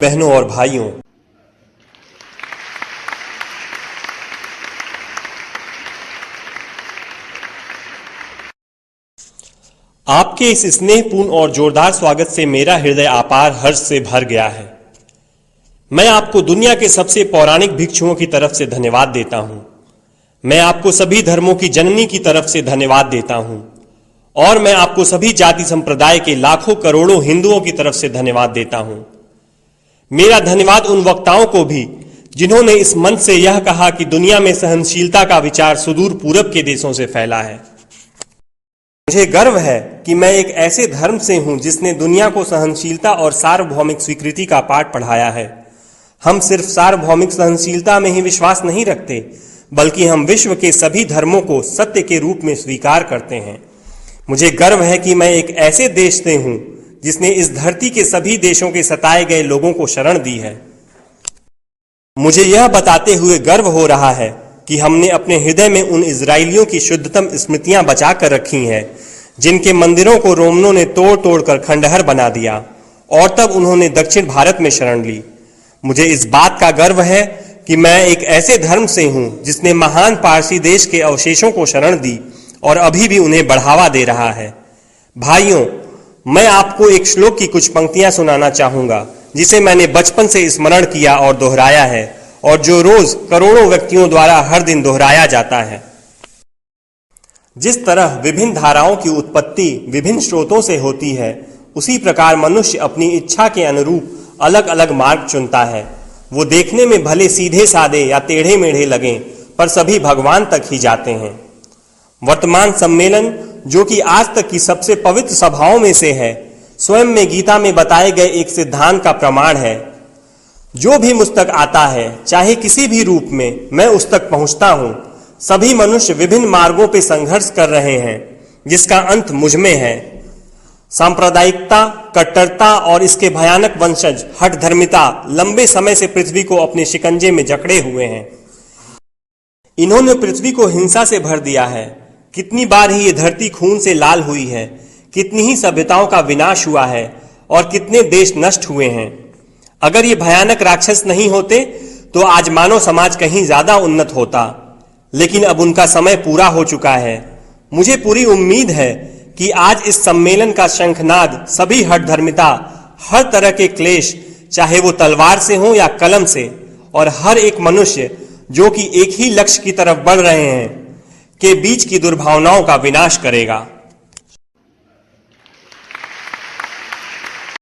बहनों और भाइयों, आपके इस स्नेहपूर्ण और जोरदार स्वागत से मेरा हृदय अपार हर्ष से भर गया है। मैं आपको दुनिया के सबसे पौराणिक भिक्षुओं की तरफ से धन्यवाद देता हूं। मैं आपको सभी धर्मों की जननी की तरफ से धन्यवाद देता हूं और मैं आपको सभी जाति संप्रदाय के लाखों करोड़ों हिंदुओं की तरफ से धन्यवाद देता हूं। मेरा धन्यवाद उन वक्ताओं को भी जिन्होंने इस मंच से यह कहा कि दुनिया में सहनशीलता का विचार सुदूर पूरब के देशों से फैला है। मुझे गर्व है कि मैं एक ऐसे धर्म से हूं जिसने दुनिया को सहनशीलता और सार्वभौमिक स्वीकृति का पाठ पढ़ाया है। हम सिर्फ सार्वभौमिक सहनशीलता में ही विश्वास नहीं रखते, बल्कि हम विश्व के सभी धर्मों को सत्य के रूप में स्वीकार करते हैं। मुझे गर्व है कि मैं एक ऐसे देश से हूं जिसने इस धरती के सभी देशों के सताए गए लोगों को शरण दी है। मुझे यह बताते हुए गर्व हो रहा है कि हमने अपने हृदय में उन इजरायलियों की शुद्धतम स्मृतियां बचा कर रखी हैं जिनके मंदिरों को रोमनों ने तोड़ तोड़ कर खंडहर बना दिया और तब उन्होंने दक्षिण भारत में शरण ली। मुझे इस बात का गर्व है कि मैं एक ऐसे धर्म से हूं जिसने महान पारसी देश के अवशेषों को शरण दी और अभी भी उन्हें बढ़ावा दे रहा है। भाइयों, मैं आपको एक श्लोक की कुछ पंक्तियां सुनाना चाहूंगा जिसे मैंने बचपन से स्मरण किया और दोहराया है और जो रोज करोड़ों व्यक्तियों द्वारा हर दिन दोहराया जाता है। जिस तरह विभिन्न धाराओं की उत्पत्ति विभिन्न स्रोतों से होती है, उसी प्रकार मनुष्य अपनी इच्छा के अनुरूप अलग अलग मार्ग चुनता है। वो देखने में भले सीधे साधे या टेढ़े मेढ़े लगें, पर सभी भगवान तक ही जाते हैं। वर्तमान सम्मेलन, जो कि आज तक की सबसे पवित्र सभाओं में से है, स्वयं में गीता में बताए गए एक सिद्धांत का प्रमाण है। जो भी मुझ तक आता है, चाहे किसी भी रूप में, मैं उस तक पहुंचता हूं। सभी मनुष्य विभिन्न मार्गों पर संघर्ष कर रहे हैं, जिसका अंत मुझ में है। सांप्रदायिकता, कट्टरता और इसके भयानक वंशज हठधर्मिता लंबे समय से पृथ्वी को अपने शिकंजे में जकड़े हुए हैं। इन्होंने पृथ्वी को हिंसा से भर दिया है। कितनी बार ही ये धरती खून से लाल हुई है, कितनी ही सभ्यताओं का विनाश हुआ है और कितने देश नष्ट हुए हैं। अगर ये भयानक राक्षस नहीं होते तो आज मानव समाज कहीं ज्यादा उन्नत होता, लेकिन अब उनका समय पूरा हो चुका है। मुझे पूरी उम्मीद है कि आज इस सम्मेलन का शंखनाद सभी हठधर्मिता, हर तरह के क्लेश, चाहे वो तलवार से हो या कलम से, और हर एक मनुष्य जो कि एक ही लक्ष्य की तरफ बढ़ रहे हैं, के बीच की दुर्भावनाओं का विनाश करेगा।